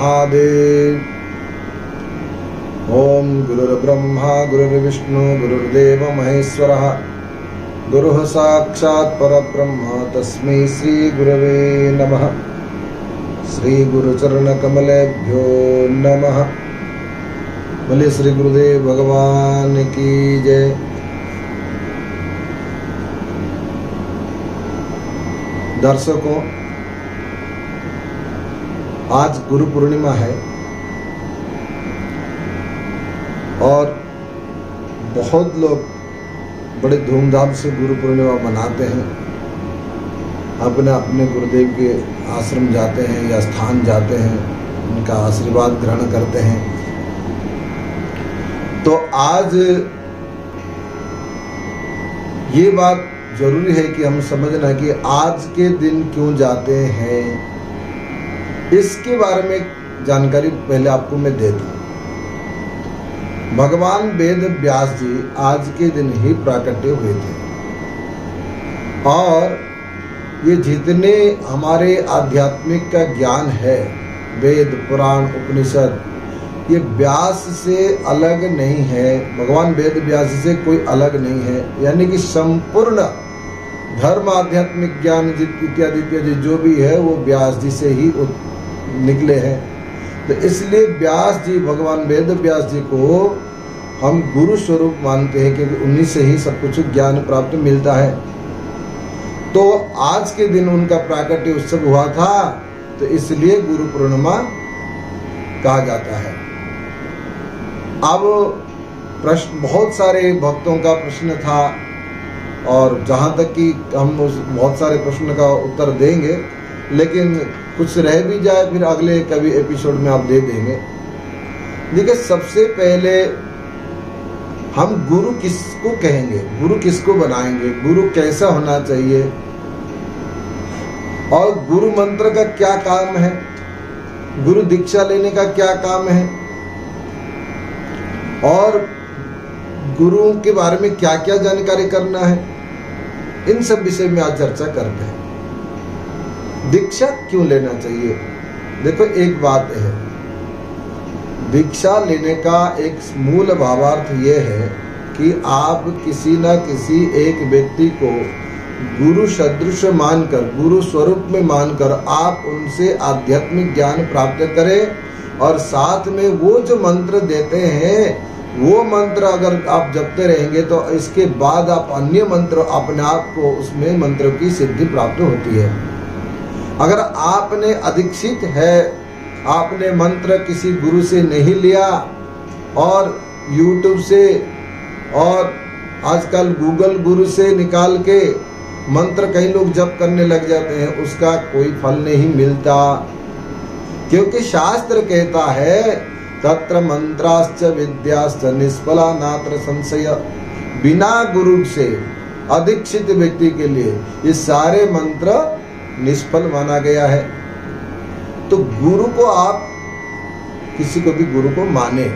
महादेव। ओम गुरुर्ब्रह्मा गुरुर्विष्णु गुरुर्देव महेश्वरः गुरुः साक्षात् परब्रह्म तस्मै श्री गुरवे नमः। श्री गुरुचरण कमलेभ्यो नमः। बोले श्री गुरुदेव भगवान की जय। दर्शकों, आज गुरु पूर्णिमा है और बहुत लोग बड़े धूमधाम से गुरु पूर्णिमा मनाते हैं। अपने अपने गुरुदेव के आश्रम जाते हैं या स्थान जाते हैं, उनका आशीर्वाद ग्रहण करते हैं। तो आज ये बात जरूरी है कि हम समझना कि आज के दिन क्यों जाते हैं, इसके बारे में जानकारी पहले आपको मैं दे दूं। भगवान वेद व्यास जी आज के दिन ही प्राकट्य हुए थे और ये जितने हमारे आध्यात्मिक का ज्ञान है, वेद पुराण उपनिषद, ये व्यास से अलग नहीं है। भगवान वेद व्यास से कोई अलग नहीं है। यानी कि संपूर्ण धर्म आध्यात्मिक ज्ञान इत्यादि इत्यादि जो भी है वो व्यास जी से ही निकले हैं। तो इसलिए व्यास जी, भगवान वेद व्यास जी को हम गुरु स्वरूप मानते हैं क्योंकि उन्हीं से ही सब कुछ ज्ञान प्राप्त मिलता है। तो आज के दिन उनका प्राकट्य उत्सव हुआ था, तो इसलिए गुरु पूर्णिमा कहा जाता है। अब प्रश्न, बहुत सारे भक्तों का प्रश्न था और जहाँ तक कि हम उस बहुत सारे प्रश्न का उत्तर देंगे, लेकिन कुछ रह भी जाए फिर अगले कभी एपिसोड में आप दे देंगे। देखिए, सबसे पहले हम गुरु किसको कहेंगे, गुरु किसको बनाएंगे, गुरु कैसा होना चाहिए और गुरु मंत्र का क्या काम है, गुरु दीक्षा लेने का क्या काम है और गुरुओं के बारे में क्या क्या जानकारी करना है, इन सब विषय में आज चर्चा करते हैं। दीक्षा क्यों लेना चाहिए? देखो, एक बात है, दीक्षा लेने का एक मूल भावार्थ ये है कि आप किसी न किसी एक व्यक्ति को गुरु सदृश मानकर, गुरु स्वरूप में मानकर आप उनसे आध्यात्मिक ज्ञान प्राप्त करें और साथ में वो जो मंत्र देते हैं वो मंत्र अगर आप जपते रहेंगे तो इसके बाद आप अन्य मंत्र अपने आप को उसमें मंत्र की सिद्धि प्राप्त होती है। अगर आपने अदीक्षित है, आपने मंत्र किसी गुरु से नहीं लिया और YouTube से और आजकल गूगल गुरु से निकाल के मंत्र कई लोग जप करने लग जाते हैं, उसका कोई फल नहीं मिलता। क्योंकि शास्त्र कहता है तत्र मंत्राश्च विद्याश्च निष्फला नात्र संशय। बिना गुरु से अदीक्षित व्यक्ति के लिए ये सारे मंत्र निष्फल माना गया है। तो गुरु को आप किसी को भी गुरु को माने।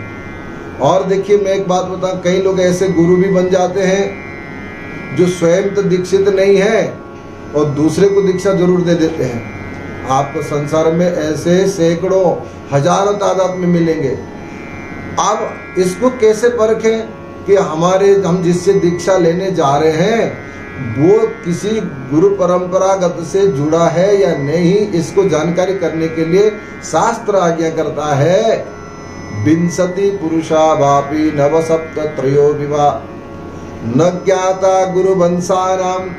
और देखिए, मैं एक बात बताऊं, कई लोग ऐसे गुरु भी बन जाते हैं जो स्वयं तो दीक्षित नहीं है और दूसरे को दीक्षा जरूर दे देते हैं। आपको संसार में ऐसे सैकड़ों हजारों तादाद में मिलेंगे। अब इसको कैसे परखें कि हम जिससे दीक्षा लेने जा रहे हैं वो किसी गुरु परंपरागत से जुड़ा है या नहीं, इसको जानकारी करने के लिए शास्त्र आज्ञा करता है। विंशति पुरुषा वापी नवसप्त त्रयो विवा न ज्ञाता गुरु वंशानाम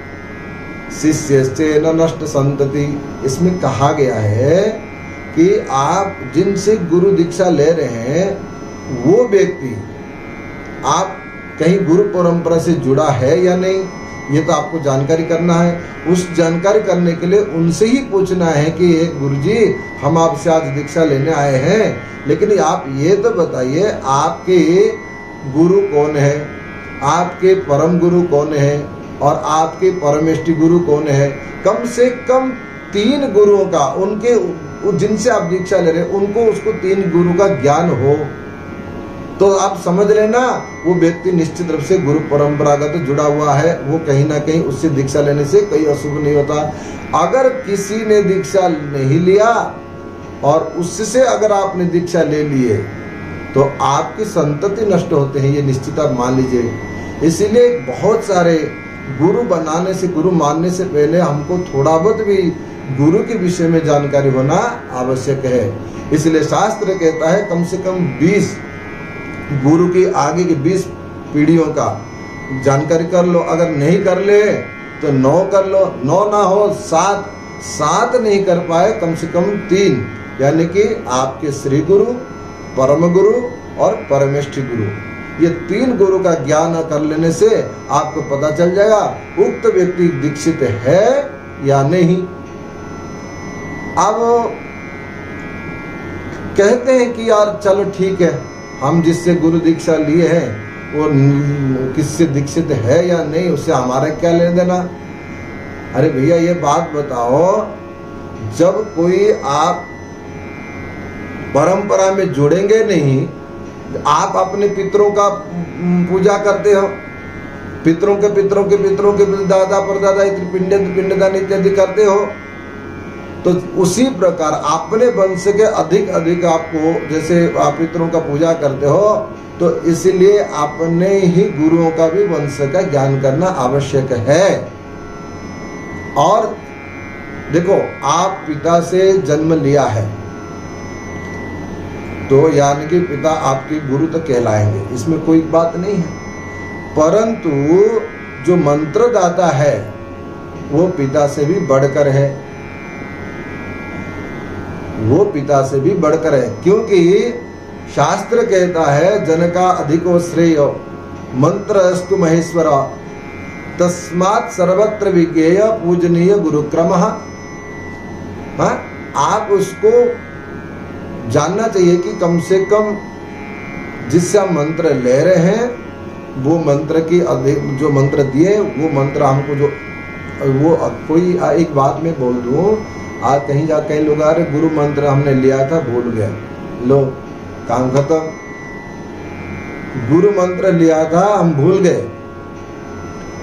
शिष्यश्चेन नष्ट संतति। इसमें कहा गया है कि आप जिनसे गुरु दीक्षा ले रहे हैं वो व्यक्ति आप कहीं गुरु परंपरा से जुड़ा है या नहीं, ये तो आपको जानकारी करना है। उस जानकारी करने के लिए उनसे ही पूछना है कि गुरुजी, हम आपसे आज दीक्षा लेने आए हैं, लेकिन आप ये तो बताइए आपके गुरु कौन है, आपके परम गुरु कौन है और आपके परमेष्टि गुरु कौन है। कम से कम 3 गुरुओं का, उनके जिनसे आप दीक्षा ले रहे हैं उनको उसको 3 गुरु का ज्ञान हो, तो आप समझ लेना वो व्यक्ति निश्चित रूप से गुरु परंपरागत जुड़ा हुआ है। वो कहीं ना कहीं उससे दीक्षा लेने से कोई अशुभ नहीं होता। अगर किसी ने दीक्षा नहीं लिया और उससे अगर आपने दीक्षा ले लिए तो आपकी संतति नष्ट होते हैं, ये निश्चित आप मान लीजिए। इसीलिए बहुत सारे गुरु बनाने से, गुरु मानने से पहले हमको थोड़ा बहुत भी गुरु के विषय में जानकारी होना आवश्यक है। इसलिए शास्त्र कहता है कम से कम 20 गुरु की आगे की 20 पीढ़ियों का जानकारी कर लो। अगर नहीं कर ले तो 9 कर लो, 9 ना हो 7 नहीं कर पाए कम से कम 3, यानी कि आपके श्री गुरु, परम गुरु और परमेष्ठी गुरु, ये 3 गुरु का ज्ञान कर लेने से आपको पता चल जाएगा उक्त व्यक्ति दीक्षित है या नहीं। अब कहते हैं कि यार चलो ठीक है, हम जिससे गुरु दीक्षा लिए हैं वो किससे दीक्षित है या नहीं, उससे हमारा क्या लेना देना। अरे भैया ये बात बताओ, जब कोई आप परंपरा में जुड़ेंगे नहीं, आप अपने पितरों का पूजा करते हो, पितरों के दादा परदादा पिंडदान इत्यादि करते हो, तो उसी प्रकार अपने वंश के अधिक आपको, जैसे आप पितरों का पूजा करते हो, तो इसलिए अपने ही गुरुओं का भी वंश का ज्ञान करना आवश्यक है। और देखो, आप पिता से जन्म लिया है तो यानी कि पिता आपके गुरु तो कहलाएंगे, इसमें कोई बात नहीं है। परंतु जो मंत्रदाता है वो पिता से भी बढ़कर है, वो पिता से भी बढ़कर है, क्योंकि शास्त्र कहता है जनका अधिको श्रेय मंत्रस्तु महेश्वर तस्मात् सर्वत्र विज्ञेय पूजनीय गुरुक्रम। आप उसको जानना चाहिए कि कम से कम जिससे हम मंत्र ले रहे हैं वो मंत्र की जो मंत्र दिए वो मंत्र हमको जो वो कोई एक बात में बोल दूं, आज कहीं जा कहीं लोग आ रहे गुरु मंत्र हमने लिया था भूल गए, लो काम खत्म। गुरु मंत्र लिया था हम भूल गए,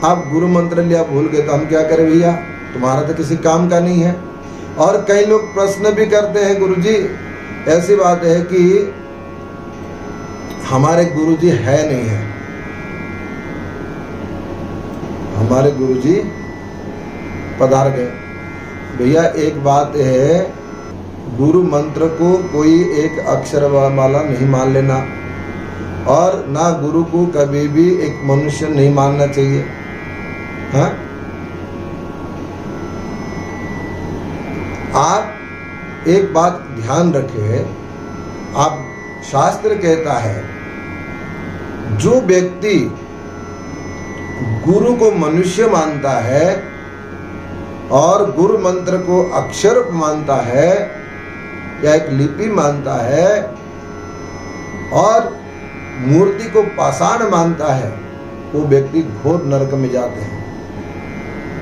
आप गुरु मंत्र लिया भूल गए तो हम क्या करें भैया, तुम्हारा तो किसी काम का नहीं है। और कई लोग प्रश्न भी करते हैं, गुरुजी ऐसी बात है कि हमारे गुरुजी है नहीं है, हमारे गुरुजी पधार गए। भैया एक बात है, गुरु मंत्र को कोई एक अक्षर वाला नहीं मान लेना, और ना गुरु को कभी भी एक मनुष्य नहीं मानना चाहिए। हाँ, आप एक बात ध्यान रखें, आप शास्त्र कहता है जो व्यक्ति गुरु को मनुष्य मानता है और गुरु मंत्र को अक्षर मानता है या एक लिपि मानता है और मूर्ति को पाषाण मानता है, वो व्यक्ति घोर नरक में जाते हैं।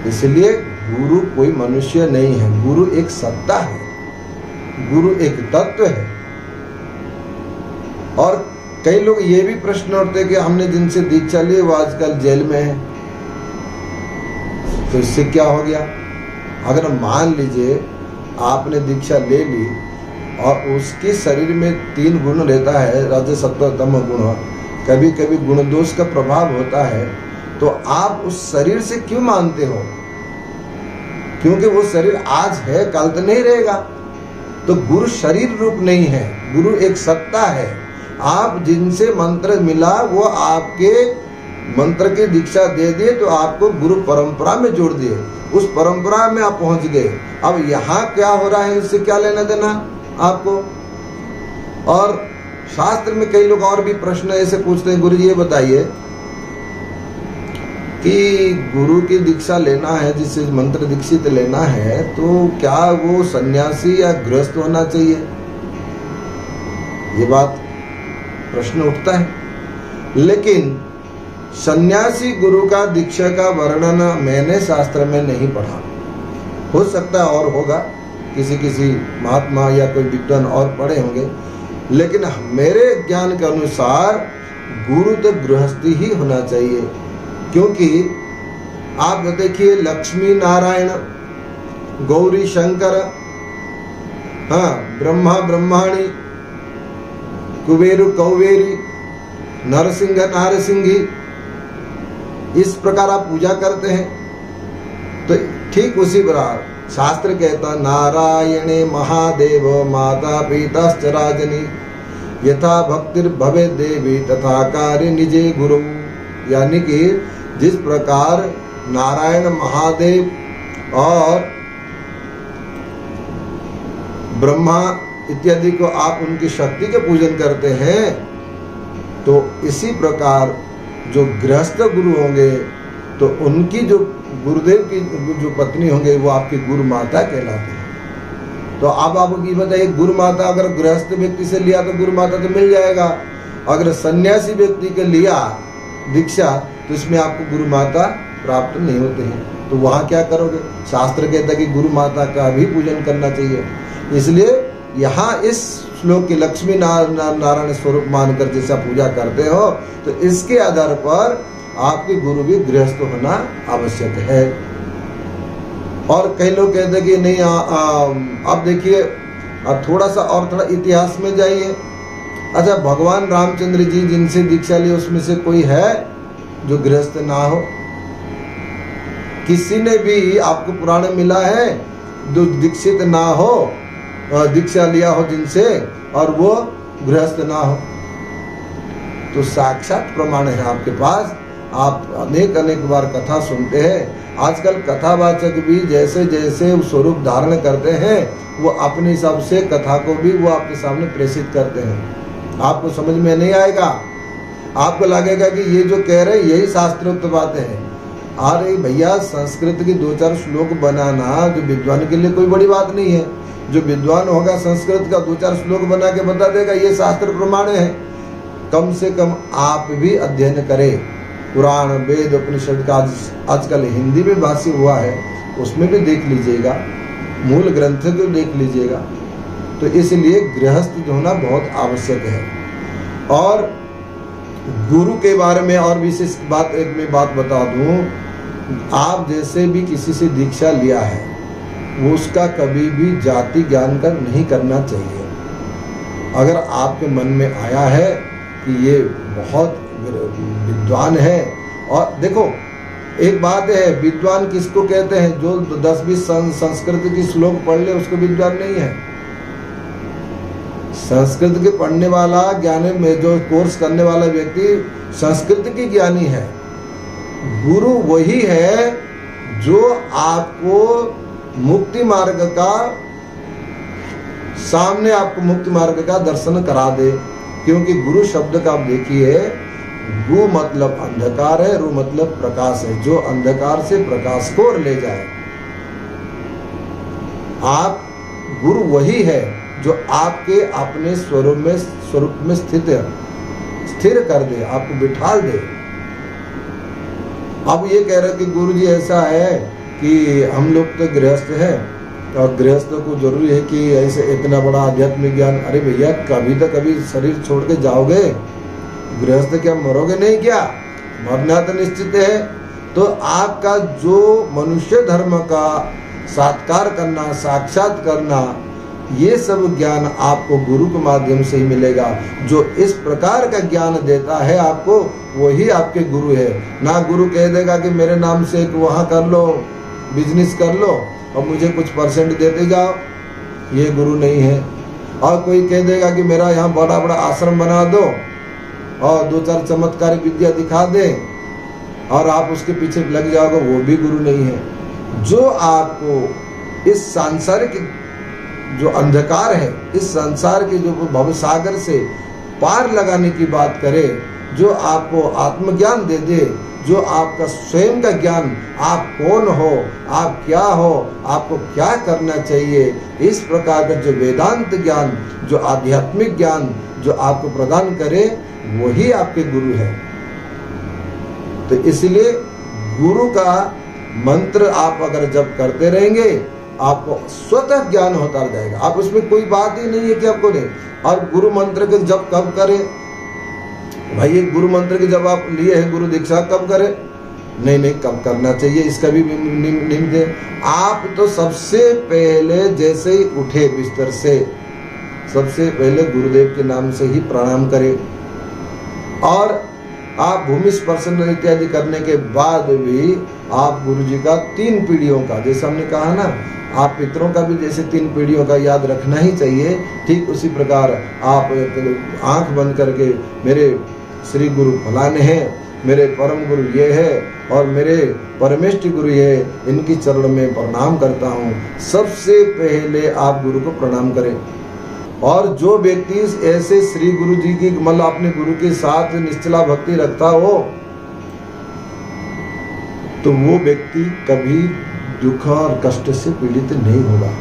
इसलिए गुरु कोई मनुष्य नहीं है, गुरु एक सत्ता है, गुरु एक तत्व है। और कई लोग ये भी प्रश्न उठते हैं कि हमने जिनसे दीक्षा ली वो आजकल जेल में है, तो इससे क्या हो गया। अगर मान लीजिए आपने दीक्षा ले ली और उसके शरीर में 3 गुण रहता है, रज सत्व तम गुण, कभी कभी गुण दोष का प्रभाव होता है, तो आप उस शरीर से क्यों मानते हो, क्योंकि वो शरीर आज है कल तो नहीं रहेगा। तो गुरु शरीर रूप नहीं है, गुरु एक सत्ता है। आप जिनसे मंत्र मिला वो आपके मंत्र की दीक्षा दे दिए तो आपको गुरु परंपरा में जोड़ दिए, उस परंपरा में आप पहुंच गए। अब यहाँ क्या हो रहा है इससे क्या लेना देना आपको। और शास्त्र में कई लोग और भी प्रश्न ऐसे पूछते हैं, गुरु जी ये बताइए कि गुरु की दीक्षा लेना है, जिससे मंत्र दीक्षित लेना है, तो क्या वो सन्यासी या गृहस्थ होना चाहिए, ये बात प्रश्न उठता है। लेकिन सन्यासी गुरु का दीक्षा का वर्णन मैंने शास्त्र में नहीं पढ़ा, हो सकता है और होगा, किसी महात्मा या कोई विद्वान और पढ़े होंगे, लेकिन मेरे ज्ञान के अनुसार गुरु तो गृहस्थी ही होना चाहिए। क्योंकि आप देखिए लक्ष्मी नारायण, गौरी शंकर, हाँ, ब्रह्मा ब्रह्माणी, कुबेरु कौबेरी, नरसिंह नारसिंही, इस प्रकार आप पूजा करते हैं। तो ठीक उसी प्रकार शास्त्र कहता नारायणे महादेव माता पिताश्च राजनी यथा भक्तिर भवे देवी तथा कार्य निजे गुरु। यानी कि जिस प्रकार नारायण महादेव और ब्रह्मा इत्यादि को आप उनकी शक्ति के पूजन करते हैं, तो इसी प्रकार जो गृहस्थ गुरु होंगे तो उनकी जो गुरुदेव की जो पत्नी होंगे वो आपकी गुरु माता कहलाती है। तो अब आपको ये बताइए, गुरु माता अगर गृहस्थ व्यक्ति से लिया तो गुरु माता तो मिल जाएगा, अगर सन्यासी व्यक्ति के लिया दीक्षा तो इसमें आपको गुरु माता प्राप्त नहीं होते हैं। तो वहाँ क्या करोगे? शास्त्र कहता है कि गुरु माता का भी पूजन करना चाहिए। इसलिए यहाँ इस श्लोक की लक्ष्मी नारायण स्वरूप मानकर जैसा पूजा करते हो, तो इसके आधार पर आपके गुरु भी गृहस्थ होना आवश्यक है। और कई लोग कहते हैं कि नहीं, अब देखिए थोड़ा सा और थोड़ा इतिहास में जाइए। अच्छा, भगवान रामचंद्र जी जिनसे दीक्षा ली उसमें से कोई है जो गृहस्थ ना हो? किसी ने भी आपको पुराण में मिला है जो दीक्षित ना हो, दीक्षा लिया हो जिनसे, और वो गृहस्थ ना हो? तो साक्षात प्रमाण है आपके पास। आप अनेक बार कथा सुनते हैं। आजकल कथावाचक भी जैसे जैसे स्वरूप धारण करते हैं वो अपने हिसाब से कथा को भी वो आपके सामने प्रेषित करते हैं। आपको समझ में नहीं आएगा, आपको लगेगा कि ये जो कह रहे हैं यही शास्त्रोक्त बातें हैं। अरे भैया, संस्कृत की 2-4 श्लोक बनाना जो विद्वान के लिए कोई बड़ी बात नहीं है। जो विद्वान होगा संस्कृत का 2-4 श्लोक बना के बता देगा ये शास्त्र प्रमाण है। कम से कम आप भी अध्ययन करें। पुराण वेद उपनिषद का आजकल हिंदी में भाष्य हुआ है, उसमें भी देख लीजिएगा, मूल ग्रंथ को देख लीजिएगा। तो इसलिए गृहस्थ होना बहुत आवश्यक है। और गुरु के बारे में और विशेष बात एक मैं बात बता दूं, आप जैसे भी किसी से दीक्षा लिया है वो उसका कभी भी जाति ज्ञान कर नहीं करना चाहिए। अगर आपके मन में आया है कि ये बहुत विद्वान है, और देखो एक बात है, विद्वान किसको कहते हैं? जो 10-20 संस्कृत की श्लोक पढ़ ले उसको विद्वान नहीं है। संस्कृत के पढ़ने वाला, ज्ञान में जो कोर्स करने वाला व्यक्ति संस्कृत की ज्ञानी है। गुरु वही है जो आपको मुक्ति मार्ग का सामने आपको मुक्ति मार्ग का दर्शन करा दे। क्योंकि गुरु शब्द का आप देखिए, गु मतलब अंधकार है, रु मतलब प्रकाश है, जो अंधकार से प्रकाश को ले जाए। आप गुरु वही है जो आपके अपने स्वरूप में स्थिर कर दे, आपको बिठाल दे। अब ये कह रहे कि गुरु जी ऐसा है कि हम लोग तो गृहस्थ हैं और गृहस्थों को जरूरी है कि ऐसे इतना बड़ा आध्यात्मिक ज्ञान। अरे भैया, कभी तो कभी शरीर छोड़ के जाओगे, गृहस्थ क्या मरोगे नहीं? क्या मरना तो निश्चित है। तो आपका जो मनुष्य धर्म का सात्कार करना, साक्षात करना, ये सब ज्ञान आपको गुरु के माध्यम से ही मिलेगा। जो इस प्रकार का ज्ञान देता है आपको, वही आपके गुरु है। ना गुरु कह देगा कि मेरे नाम से एक वहाँ कर लो, बिजनेस कर लो और मुझे कुछ परसेंट देते जाओ, ये गुरु नहीं है। और कोई कह देगा कि मेरा यहाँ बड़ा बड़ा आश्रम बना दो और 2-4 चमत्कारी विद्या दिखा दे और आप उसके पीछे लग जाओगे, वो भी गुरु नहीं है। जो आपको इस सांसारिक जो अंधकार है, इस संसार के जो भवसागर से पार लगाने की बात करे, जो आपको आत्मज्ञान दे दे, जो आपका स्वयं का ज्ञान, आप कौन हो, आप क्या हो, आपको क्या करना चाहिए, इस प्रकार का जो वेदांत ज्ञान, जो आध्यात्मिक ज्ञान जो आपको प्रदान करे, वही आपके गुरु है। तो इसलिए गुरु का मंत्र आप अगर जब करते रहेंगे, आपको स्वतः ज्ञान होता जाएगा। आप उसमें कोई बात ही नहीं है कि आपको नहीं। और गुरु मंत्र के जब कब करें भाई? गुरु मंत्र की जब आप लिए हैं गुरु दीक्षा कब करें? नहीं कब करना चाहिए, इसका भी नियम दे। आप तो सबसे पहले जैसे ही उठे बिस्तर से, सबसे पहले गुरुदेव के नाम से ही प्रणाम करें, और आप भूमि स्पर्शन इत्यादि करने के बाद भी आप गुरु जी का 3 पीढ़ियों का, जैसे हमने कहा ना, आप पितरों का भी जैसे 3 पीढ़ियों का याद रखना ही चाहिए, ठीक उसी प्रकार आप आंख बंद करके मेरे श्री गुरु फलाने हैं, मेरे परम गुरु ये है और मेरे परमेष्टि गुरु ये, इनकी चरण में प्रणाम करता हूँ। सबसे पहले आप गुरु को प्रणाम करें। और जो व्यक्ति ऐसे श्री गुरु जी की मतलब अपने गुरु के साथ निश्चला भक्ति रखता हो, तो वो व्यक्ति कभी दुख और कष्ट से पीड़ित नहीं होगा।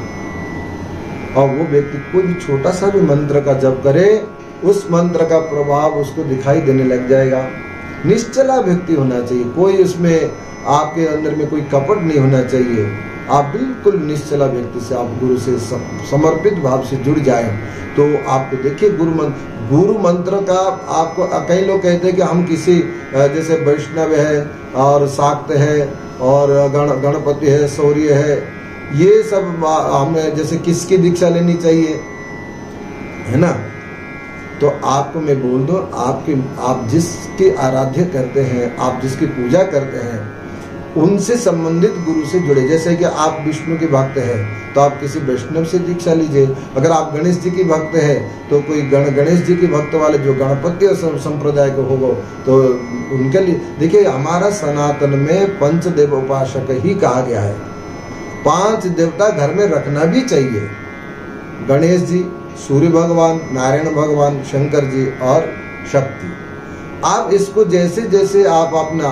और वो व्यक्ति कोई भी छोटा सा भी मंत्र का जप करे, उस मंत्र का प्रभाव उसको दिखाई देने लग जाएगा। निश्चला व्यक्ति होना चाहिए, कोई उसमें आपके अंदर में कोई कपट नहीं होना चाहिए। आप बिल्कुल निश्चला व्यक्ति से, आप गुरु से समर्पित भाव से जुड़ जाए, तो आपको देखिए गुरु मंत्र का आपको, कई लोग कहते हैं कि हम किसी जैसे वैष्णव है और शाक्त है और गणपति है, शौर्य है, ये सब हमें जैसे किसकी दीक्षा लेनी चाहिए, है ना। तो आपको मैं बोल दूं, आप जिसकी आराध्य करते हैं, आप जिसकी पूजा करते हैं, उनसे संबंधित गुरु से जुड़े। जैसे कि आप विष्णु के भक्त हैं तो आप किसी वैष्णव से दीक्षा लीजिए। अगर आप गणेश जी की भक्त हैं तो कोई गणेश जी के भक्त वाले जो गणपति संप्रदाय को होगा तो उनके लिए। देखिए, हमारा सनातन में पंचदेव उपासक ही कहा गया है। 5 देवता घर में रखना भी चाहिए, गणेश जी, सूर्य भगवान, नारायण भगवान, शंकर जी और शक्ति। आप इसको जैसे जैसे आप अपना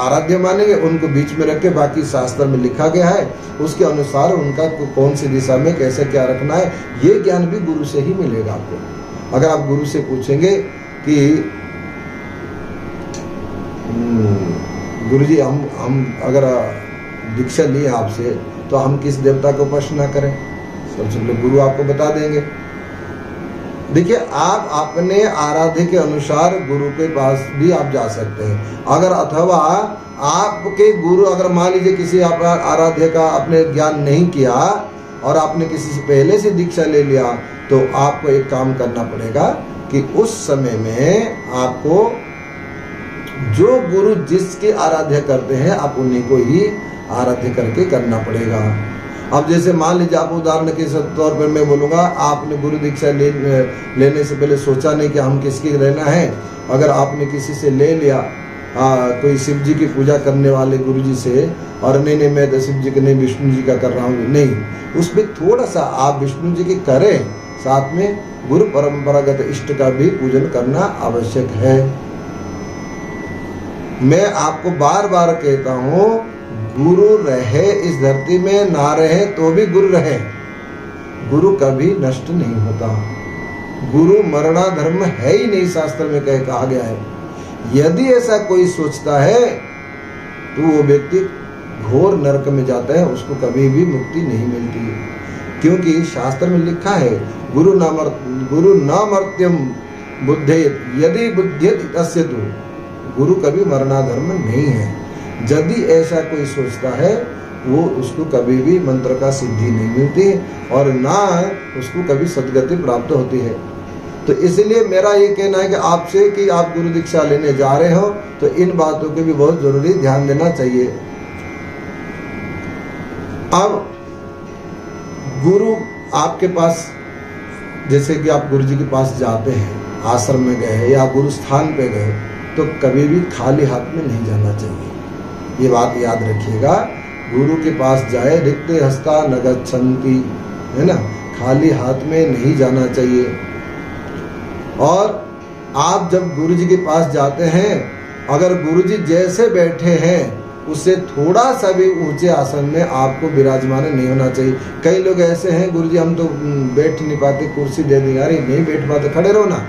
आराध्य मानेंगे, उनको बीच में रख के, बाकी शास्त्र में लिखा गया है उसके अनुसार उनका कौन सी दिशा में कैसे क्या रखना है, ये ज्ञान भी गुरु से ही मिलेगा आपको। अगर आप गुरु से पूछेंगे कि गुरु जी हम अगर दीक्षा लिए आपसे तो हम किस देवता को उपासना करें, सबसे पहले गुरु आपको बता देंगे। देखिए, आप अपने आराध्य के अनुसार गुरु के पास भी आप जा सकते हैं। अगर अथवा आपके गुरु, अगर मान लीजिए किसी आराध्य का आपने ज्ञान नहीं किया और आपने किसी से पहले से दीक्षा ले लिया, तो आपको एक काम करना पड़ेगा कि उस समय में आपको जो गुरु जिसके आराध्य करते हैं, आप उन्हीं को ही आराध्य करके करना पड़ेगा। अब जैसे मान लीजिए, आप उदाहरण के तौर पर मैं बोलूँगा, आपने गुरु दीक्षा लेने से पहले सोचा नहीं कि हम किसकी रहना है। अगर आपने किसी से ले लिया, कोई शिव जी की पूजा करने वाले गुरु जी से, और नहीं मैं तो शिव जी का नहीं, विष्णु जी का कर रहा हूँ, नहीं, उसमें थोड़ा सा आप विष्णु जी की करें, साथ में गुरु परंपरागत इष्ट का भी पूजन करना आवश्यक है। मैं आपको बार बार कहता हूँ, गुरु रहे इस धरती में, ना रहे तो भी गुरु रहे। गुरु कभी नष्ट नहीं होता। गुरु मरणा धर्म है ही नहीं, शास्त्र में कहा गया है। यदि ऐसा कोई सोचता है तो वो व्यक्ति घोर नरक में जाता है, उसको कभी भी मुक्ति नहीं मिलती है। क्योंकि शास्त्र में लिखा है, गुरु न मर्त्यम बुद्धेत यदि बुद्ध्येत तस्य तु। गुरु कभी मरणा धर्म नहीं है। यदि ऐसा कोई सोचता है, वो उसको कभी भी मंत्र का सिद्धि नहीं मिलती और ना उसको कभी सद्गति प्राप्त होती है। तो इसलिए मेरा ये कहना है कि आपसे कि आप गुरु दीक्षा लेने जा रहे हो तो इन बातों के भी बहुत जरूरी ध्यान देना चाहिए। अब गुरु आपके पास, जैसे कि आप गुरु जी के पास जाते हैं, आश्रम में गए या गुरु स्थान पे गए, तो कभी भी खाली हाथ में नहीं जाना चाहिए। ये बात याद रखिएगा, गुरु के पास जाए रिक्त हस्ता न गच्छन्ति, है ना, खाली हाथ में नहीं जाना चाहिए। और आप जब गुरु जी के पास जाते हैं, अगर गुरु जी जैसे बैठे हैं उससे थोड़ा सा भी ऊंचे आसन में आपको विराजमान नहीं होना चाहिए। कई लोग ऐसे हैं, गुरु जी हम तो बैठ नहीं पाते, कुर्सी दे देंगे। अरे नहीं बैठ पाते, खड़े रहो ना।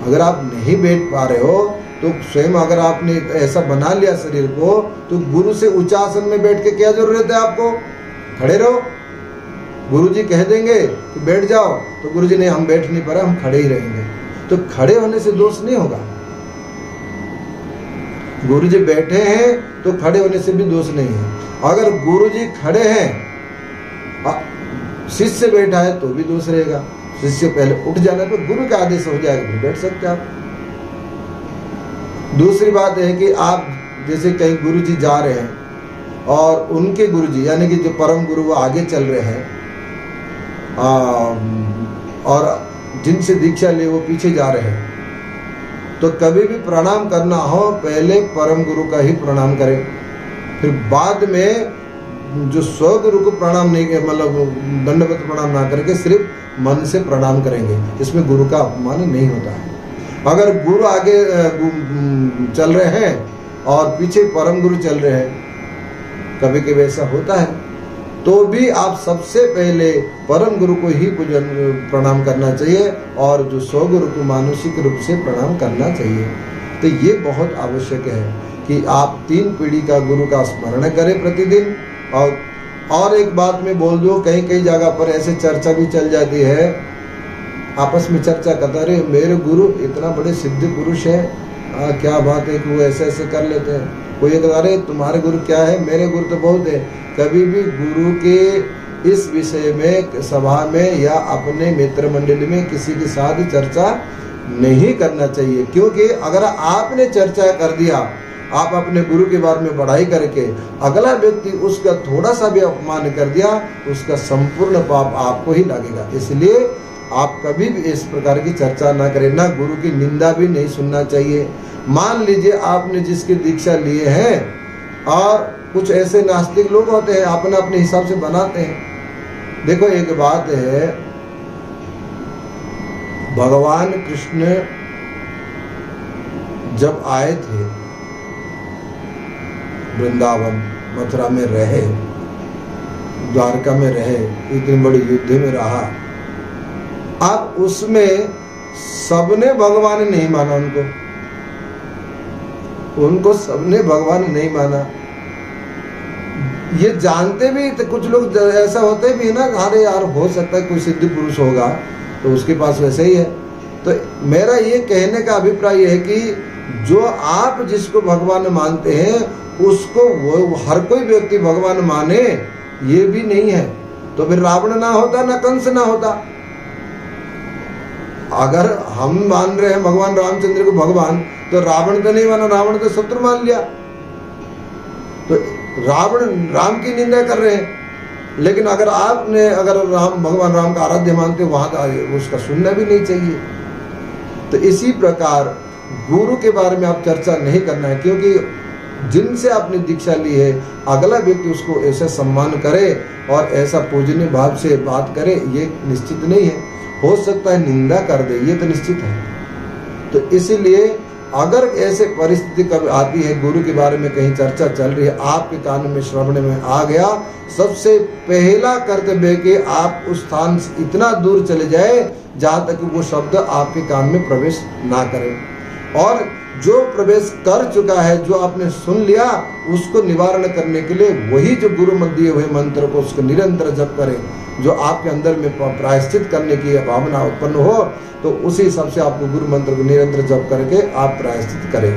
अगर आप नहीं बैठ पा रहे हो तो स्वयं अगर आपने ऐसा बना लिया शरीर को, तो गुरु से ऊंचा आसन में बैठ के क्या जरूरत है आपको, खड़े रहो। गुरु जी कह देंगे कि बैठ जाओ, तो गुरु जी नहीं, हम बैठ नहीं पा रहे, हम खड़े ही रहेंगे। तो खड़े होने से दोष नहीं होगा। गुरु जी बैठे हैं तो खड़े होने से भी दोष नहीं है। अगर गुरु जी खड़े हैं, शिष्य बैठा है तो भी दोष रहेगा। शिष्य पहले उठ जाने पर गुरु का आदेश हो जाएगा, फिर बैठ सकते आप। दूसरी बात है कि आप जैसे कहीं गुरु जी जा रहे हैं और उनके गुरु जी यानी कि जो परम गुरु वो आगे चल रहे हैं और जिनसे दीक्षा लिए वो पीछे जा रहे हैं, तो कभी भी प्रणाम करना हो पहले परम गुरु का ही प्रणाम करें, फिर बाद में जो स्वगुरु को प्रणाम नहीं, मतलब दंडवत प्रणाम ना करके सिर्फ मन से प्रणाम करेंगे। इसमें गुरु का अपमान नहीं होता है। अगर गुरु आगे चल रहे हैं और पीछे परम गुरु चल रहे हैं, कभी कभी ऐसा होता है, तो भी आप सबसे पहले परम गुरु को ही पूजन प्रणाम करना चाहिए और जो स्वगुरु को मानसिक रूप से प्रणाम करना चाहिए। तो ये बहुत आवश्यक है कि आप 3 पीढ़ी का गुरु का स्मरण करें प्रतिदिन। और एक बात मैं बोल दूं, कहीं कहीं जगह पर ऐसे चर्चा भी चल जाती है, आपस में चर्चा करता रहे मेरे गुरु इतना बड़े सिद्ध पुरुष है, क्या बात है कि वो ऐसे ऐसे कर लेते हैं। कोई कहता अरे तुम्हारे गुरु क्या है, मेरे गुरु तो बहुत है। कभी भी गुरु के इस विषय में सभा में या अपने मित्र मंडली में किसी के साथ चर्चा नहीं करना चाहिए, क्योंकि अगर आपने चर्चा कर दिया, आप अपने गुरु के बारे में बढ़ाई करके अगला व्यक्ति उसका थोड़ा सा भी अपमान कर दिया, उसका संपूर्ण पाप आपको ही लगेगा। इसलिए आप कभी भी इस प्रकार की चर्चा ना करें, ना गुरु की निंदा भी नहीं सुनना चाहिए। मान लीजिए आपने जिसकी दीक्षा लिए हैं और कुछ ऐसे नास्तिक लोग होते हैं अपने अपने हिसाब से बनाते हैं। देखो एक बात है, भगवान कृष्ण जब आए थे वृंदावन, मथुरा में रहे, द्वारका में रहे, इतनी बड़ी युद्ध में रहा, अब उसमें सबने भगवान नहीं माना, उनको सबने भगवान नहीं माना। ये जानते भी तो कुछ लोग ऐसा होते भी है ना, अरे यार हो सकता है कोई सिद्ध पुरुष होगा तो उसके पास वैसे ही है। तो मेरा ये कहने का अभिप्राय है कि जो आप जिसको भगवान मानते हैं उसको वो हर कोई व्यक्ति भगवान माने, ये भी नहीं है। तो फिर रावण ना होता, ना कंस ना होता। अगर हम मान रहे हैं भगवान रामचंद्र को भगवान, तो रावण तो नहीं माना, रावण तो शत्रु मान लिया। तो रावण राम की निंदा कर रहे हैं, लेकिन अगर आपने राम भगवान राम का आराध्य मानते हो, वहां तो उसका सुनना भी नहीं चाहिए। तो इसी प्रकार गुरु के बारे में आप चर्चा नहीं करना है, क्योंकि जिनसे आपने दीक्षा ली है अगला व्यक्ति उसको ऐसा सम्मान करे और ऐसा पूजनीय भाव से बात करे, ये निश्चित नहीं है। हो सकता है निंदा कर दे, ये तो निश्चित है। तो इसीलिए अगर ऐसे परिस्थिति कभी आती है, गुरु के बारे में कहीं चर्चा चल रही है, आपके कान में श्रवण में आ गया, सबसे पहला कर्तव्य है कि आप उस स्थान से इतना दूर चले जाए जहां तक वो शब्द आपके कान में प्रवेश ना करे, और जो प्रवेश कर चुका है, जो आपने सुन लिया, उसको निवारण करने के लिए वही जो गुरु मत दिए हुए मंत्र को उसको निरंतर जप करें। जो आपके अंदर में प्रायश्चित करने की भावना उत्पन्न हो, तो उसी हिसाब से आपको गुरु मंत्र को निरंतर जप करके आप प्रायश्चित करें।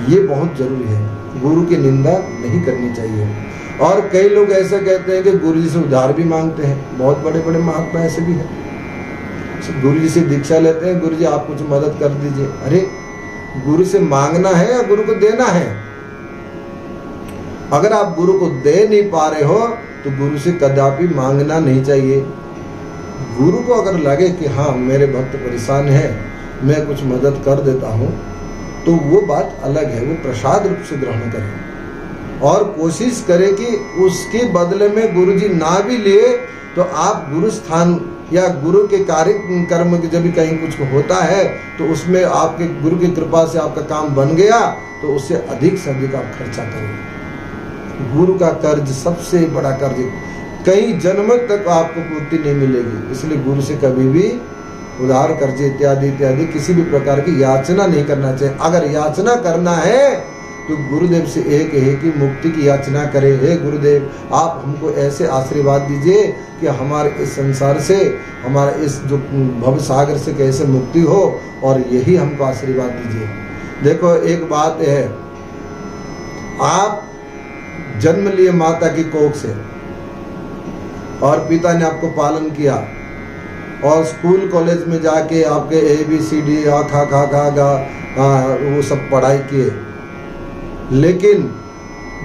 ये बहुत जरूरी है, गुरु की निंदा नहीं करनी चाहिए। और कई लोग ऐसा कहते हैं कि गुरु जी से उधार भी मांगते हैं, बहुत बड़े बड़े महात्मा ऐसे भी हैं। गुरु जी से दीक्षा लेते हैं, गुरु जी आप कुछ मदद कर दीजिए। अरे गुरु से मांगना है या गुरु को देना है? अगर आप गुरु को दे नहीं पा रहे हो तो गुरु से कदापि मांगना नहीं चाहिए। गुरु को अगर लगे कि हाँ मेरे भक्त परेशान है, मैं कुछ मदद कर देता हूँ, तो वो बात अलग है, वो प्रसाद रूप से ग्रहण करें और कोशिश करें कि उसके बदले में गुरु जी ना भी लिए तो आप गुरु स्थान या गुरु के कार्य कर्म के जब भी कहीं कुछ होता है तो उसमें आपके गुरु की कृपा से आपका काम बन गया, तो उससे अधिक से अधिक आप खर्चा करें। गुरु का कर्ज सबसे बड़ा कर्ज, कई जन्म तक आपको पूर्ति नहीं मिलेगी। इसलिए गुरु से कभी भी उधार, कर्ज इत्यादि इत्यादि किसी भी प्रकार की याचना नहीं करना चाहिए। अगर याचना करना है तो गुरुदेव से एक है कि मुक्ति की याचना करें। हे गुरुदेव, आप हमको ऐसे आशीर्वाद दीजिए कि हमारे इस संसार से, हमारे इस जो भव सागर से कैसे मुक्ति हो, और यही हमको आशीर्वाद दीजिए। देखो एक बात है, आप जन्म लिए माता की कोख से और पिता ने आपको पालन किया और स्कूल कॉलेज में जाके आपके ABCD आ खा खा खा गा वो सब पढ़ाई किए, लेकिन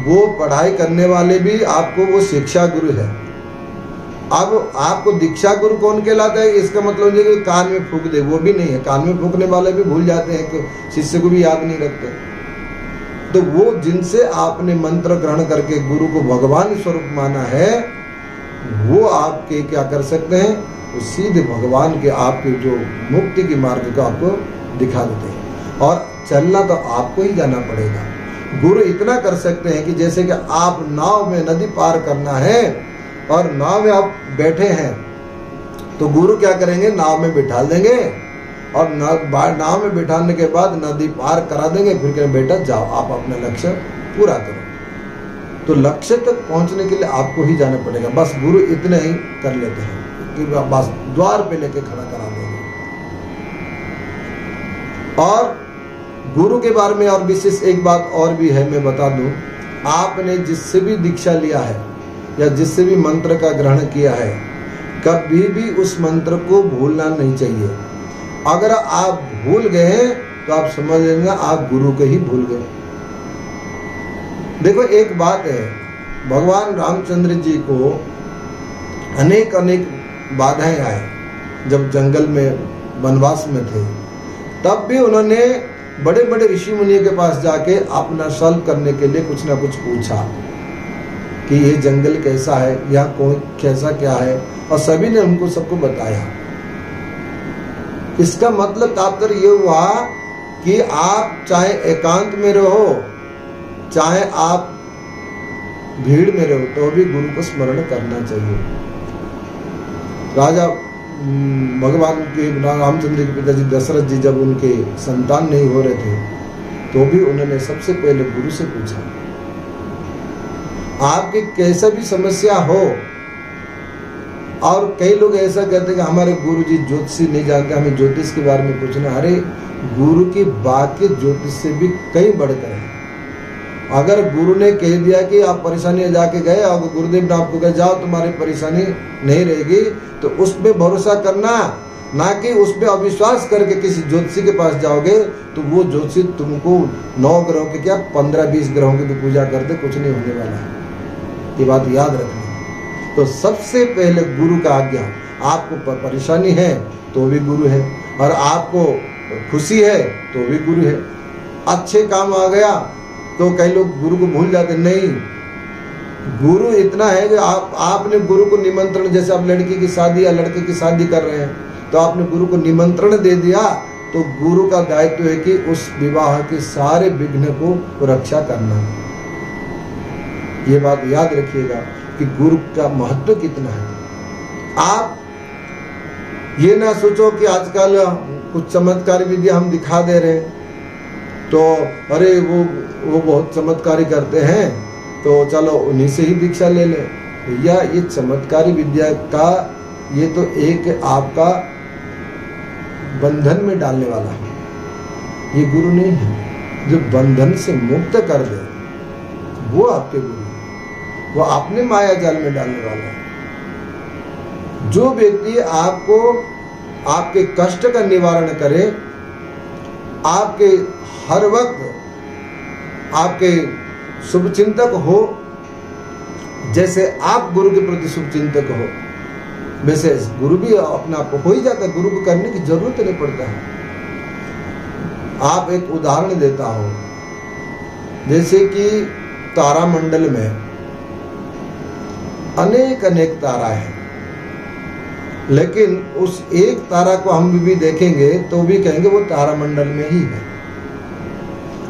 वो पढ़ाई करने वाले भी आपको वो शिक्षा गुरु है। अब आपको दीक्षा गुरु कौन कहलाता है? इसका मतलब ये कि कान में फूंक दे, वो भी नहीं है। कान में फूंकने वाले भी भूल जाते हैं कि शिष्य को भी याद नहीं रखते। तो वो जिनसे आपने मंत्र ग्रहण करके गुरु को भगवान स्वरूप माना है, वो आपके क्या कर सकते हैं? वो सीधे भगवान के आपके जो मुक्ति के मार्ग को आपको दिखा देते हैं। और चलना तो आपको ही जाना पड़ेगा। गुरु इतना कर सकते हैं कि जैसे कि आप नाव में नदी पार करना है और नाव में आप बैठे हैं, तो गुरु क्या करेंगे? नाव में बिठा देंगे और नाव में बिठाने के बाद नदी पार करा देंगे, फिर कहेंगे बेटा जाओ आप अपना लक्ष्य पूरा करो। तो लक्ष्य तक पहुंचने के लिए आपको ही जाना पड़ेगा। बस गुरु इतने ही कर लेते हैं कि बस द्वार पे लेके खड़ा करा देंगे। और गुरु के बारे में और विशेष एक बात और भी है, मैं बता दूं, आपने जिससे भी दीक्षा लिया है या जिससे भी मंत्र का ग्रहण किया है, कभी भी उस मंत्र को भूलना नहीं चाहिए। अगर आप भूल गए तो आप समझ लेना आप गुरु को ही भूल गए। देखो एक बात है, भगवान रामचंद्र जी को अनेक अनेक बाधाएं आए। जब जंगल में वनवास में थे, तब भी उन्होंने बड़े बड़े ऋषि मुनियों के पास जाके अपना सॉल्व करने के लिए कुछ ना कुछ पूछा कि ये जंगल कैसा है, यहाँ कौन कैसा क्या है, और सभी ने उनको सबको बताया। इसका मतलब तात्पर्य ये हुआ कि आप चाहे एकांत में रहो, चाहे आप भीड़ में रहो, तो भी गुरु को स्मरण करना चाहिए। राजा भगवान के रामचंद्र के पिताजी दशरथ जी जब उनके संतान नहीं हो रहे थे, तो भी उन्होंने सबसे पहले गुरु से पूछा। आपकी कैसा भी समस्या हो, और कई लोग ऐसा कहते हैं कि हमारे गुरु जी ज्योतिषी नहीं जानते, हमें ज्योतिष के बारे में पूछना। अरे गुरु की बात के ज्योतिष से भी कई बढ़कर है। अगर गुरु ने कह दिया कि आप परेशानी जाके गए और गुरुदेव ने आपको कहा जाओ तुम्हारी परेशानी नहीं रहेगी, तो उस पे भरोसा करना, ना कि उस पे अविश्वास करके किसी ज्योतिषी के पास जाओगे तो वो ज्योतिषी तुमको 9 ग्रहों के क्या 15-20 ग्रहों की भी पूजा करते, कुछ नहीं होने वाला है। ये बात याद रखना। तो सबसे पहले गुरु का आज्ञा। आपको परेशानी है तो भी गुरु है, और आपको खुशी है तो भी गुरु है। अच्छे काम आ गया तो कई लोग गुरु को भूल जाते। नहीं, गुरु इतना है कि आपने गुरु को निमंत्रण, जैसे आप लड़की की शादी या लड़के की शादी कर रहे हैं, तो आपने गुरु को निमंत्रण दे दिया, तो गुरु का दायित्व है कि उस विवाह के सारे विघ्न को रक्षा करना। ये बात याद रखिएगा कि गुरु का महत्व कितना है। आप ये ना सोचो कि आजकल कुछ चमत्कारी विद्या हम दिखा दे रहे हैं, तो अरे वो बहुत चमत्कारी करते हैं तो चलो उन्हीं से ही दीक्षा ले लें। भैया ये चमत्कारी विद्या का ये तो एक आपका बंधन में डालने वाला है, ये गुरु नहीं है। जो बंधन से मुक्त कर दे वो आपके गुरु, वो अपने माया जाल में डालने वाला है। जो व्यक्ति आपको आपके कष्ट का निवारण करे, आपके हर वक्त आपके शुभचिंतक हो, जैसे आप गुरु के प्रति शुभचिंतक हो, वैसे गुरु भी अपना आप हो ही जाता है। गुरु को करने की जरूरत नहीं पड़ता है। आप एक उदाहरण देता हूं, जैसे कि तारामंडल में अनेक अनेक तारा है, लेकिन उस एक तारा को हम भी देखेंगे तो भी कहेंगे वो तारामंडल में ही है।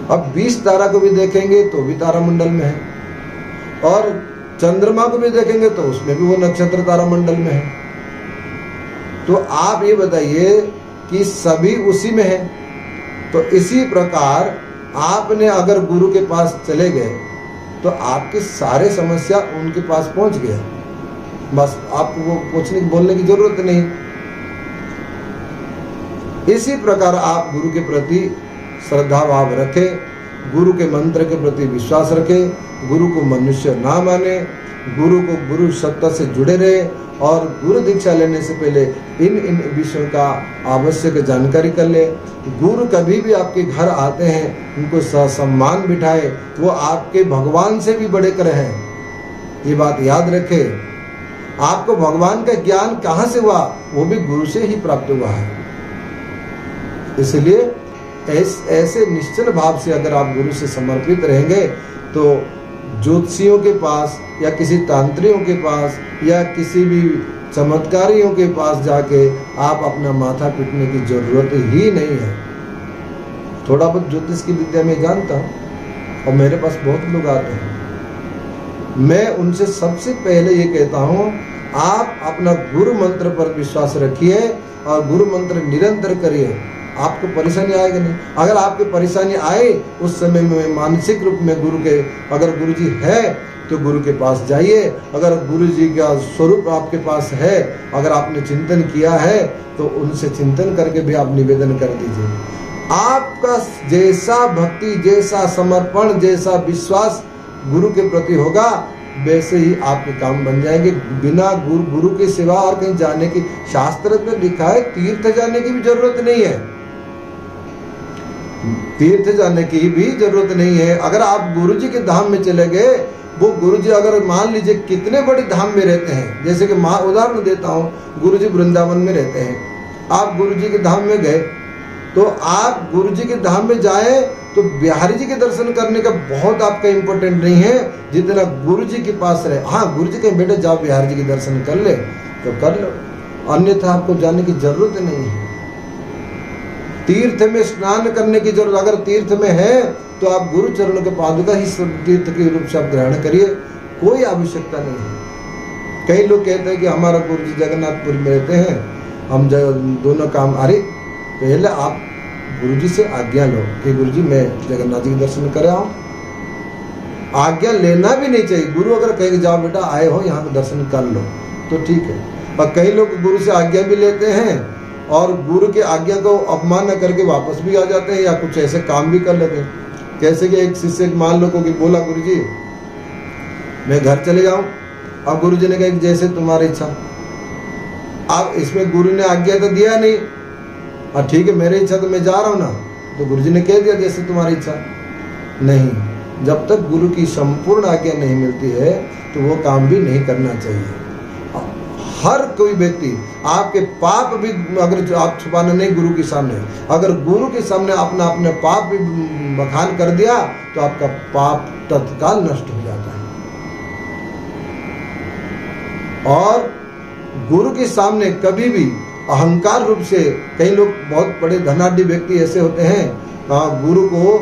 अब 20 तारा को भी देखेंगे तो भी तारामंडल में है, और चंद्रमा को भी देखेंगे तो उसमें भी वो नक्षत्र तारामंडल में है। तो आप ये बताइए कि सभी उसी में है। तो इसी प्रकार आपने अगर गुरु के पास चले गए तो आपकी सारे समस्या उनके पास पहुंच गया, बस आपको वो पूछने बोलने की जरूरत नहीं। इसी प्रकार आप गुरु के प्रति श्रद्धा भाव रखें, गुरु के मंत्र के प्रति विश्वास रखें, गुरु को मनुष्य ना माने, गुरु को गुरु सत्ता से जुड़े रहे और गुरु दीक्षा लेने से पहले इन विषयों का आवश्यक जानकारी कर ले। गुरु कभी भी आपके घर आते हैं, उनको सम्मान बिठाए, वो आपके भगवान से भी बड़े कर हैं, ये बात याद रखें। आपको भगवान का ज्ञान कहाँ से हुआ? वो भी गुरु से ही प्राप्त हुआ है। इसलिए ऐसे निश्चल भाव से अगर आप गुरु से समर्पित रहेंगे तो ज्योतिषियों के पास या किसी तांत्रियों के पास या किसी भी चमत्कारियों के पास जाके आप अपना माथा पीटने की जरूरत ही नहीं है। थोड़ा बहुत ज्योतिष की विद्या में जानता हूँ और मेरे पास बहुत लोग आते हैं। मैं उनसे सबसे पहले ये कहता हूँ, आप अपना गुरु मंत्र पर विश्वास रखिए और गुरु मंत्र निरंतर करिए, आपको परेशानी आएगी नहीं। अगर आपकी परेशानी आए उस समय में मानसिक रूप में गुरु के, अगर गुरु जी है तो गुरु के पास जाइए। अगर गुरु जी का स्वरूप आपके पास है, अगर आपने चिंतन किया है तो उनसे चिंतन करके भी आप निवेदन कर दीजिए। आपका जैसा भक्ति, जैसा समर्पण, जैसा विश्वास गुरु के प्रति होगा, वैसे ही आपके काम बन जाएंगे। बिना गुरु के सिवा और कहीं जाने की, शास्त्र में लिखा है तीर्थ जाने की भी जरूरत नहीं है, तीर्थ जाने की भी जरूरत नहीं है। अगर आप गुरु जी के धाम में चले गए, वो गुरु जी अगर मान लीजिए कितने बड़े धाम में रहते हैं, जैसे कि मैं उदाहरण देता हूँ, गुरु जी वृंदावन में रहते हैं, आप गुरु जी के धाम में गए तो आप गुरु जी के धाम में जाए तो बिहारी जी के दर्शन करने का बहुत आपका इम्पोर्टेंट नहीं है जितना गुरु जी के पास रहे। हाँ, गुरु जी के बेटे जाओ बिहारी जी के दर्शन कर ले तो कर लो, अन्यथा आपको जाने की जरूरत नहीं है। तीर्थ में स्नान करने की जरूरत, अगर तीर्थ में है तो आप गुरु चरणों के पादुका ही तीर्थ के रूप से आप ग्रहण करिए, कोई आवश्यकता नहीं है। कई लोग कहते हैं कि हमारा गुरु जी जगन्नाथपुर में रहते हैं, हम दोनों काम, अरे पहले आप गुरुजी से आज्ञा लो कि गुरुजी मैं जगन्नाथ जी के दर्शन कर आऊं। आज्ञा लेना भी नहीं चाहिए। गुरु अगर कहे जाओ बेटा आए हो यहाँ के दर्शन कर लो तो ठीक है। और कई लोग गुरु से आज्ञा भी लेते हैं और गुरु की आज्ञा को अपमान न करके वापस भी आ जाते हैं या कुछ ऐसे काम भी कर लेते हैं। जैसे कि एक शिष्य मान लो कि बोला गुरुजी मैं घर चले जाऊं, और गुरु जी ने कहा जैसे तुम्हारी इच्छा। अब इसमें गुरु ने आज्ञा तो दिया नहीं, और ठीक है मेरी इच्छा तो मैं जा रहा हूँ ना, तो गुरुजी ने कह दिया जैसे तुम्हारी इच्छा। नहीं, जब तक गुरु की संपूर्ण आज्ञा नहीं मिलती है तो वो काम भी नहीं करना चाहिए। हर कोई व्यक्ति, आपके पाप भी अगर आप छुपाना नहीं गुरु के सामने, अगर गुरु के सामने अपना पाप भी बखान कर दिया तो आपका पाप तत्काल नष्ट हो जाता है। और गुरु के सामने कभी भी अहंकार रूप से, कई लोग बहुत बड़े धनाढ्य व्यक्ति ऐसे होते हैं, गुरु को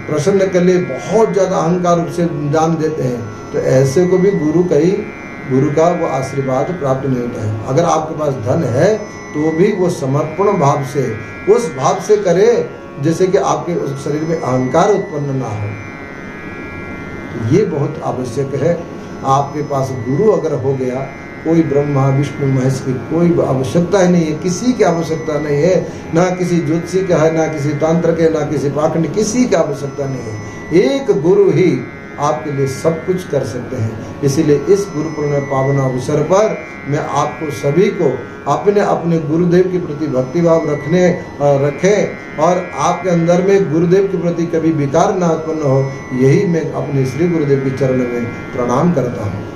प्रसन्न कर लिए बहुत ज्यादा अहंकार रूप से दान देते हैं, तो ऐसे को भी गुरु का वो आशीर्वाद प्राप्त नहीं होता है। अगर आपके पास धन है तो भी वो समर्पण भाव से, उस भाव से करे जैसे कि आपके उस शरीर में अहंकार उत्पन्न ना हो। तो ये बहुत आवश्यक है। आपके पास गुरु अगर हो गया, कोई ब्रह्मा विष्णु महेश की कोई आवश्यकता ही नहीं है, किसी की आवश्यकता नहीं है, ना किसी ज्योतिषी का है, ना किसी तंत्र के, ना किसी पाखंडी, किसी की आवश्यकता नहीं है। एक गुरु ही आपके लिए सब कुछ कर सकते हैं। इसीलिए इस गुरु पूर्ण पावन अवसर पर मैं आपको सभी को अपने अपने गुरुदेव के प्रति भक्तिभाव रखें और आपके अंदर में गुरुदेव के प्रति कभी विकार ना उत्पन्न हो, यही मैं अपने श्री गुरुदेव के चरणों में प्रणाम करता हूँ।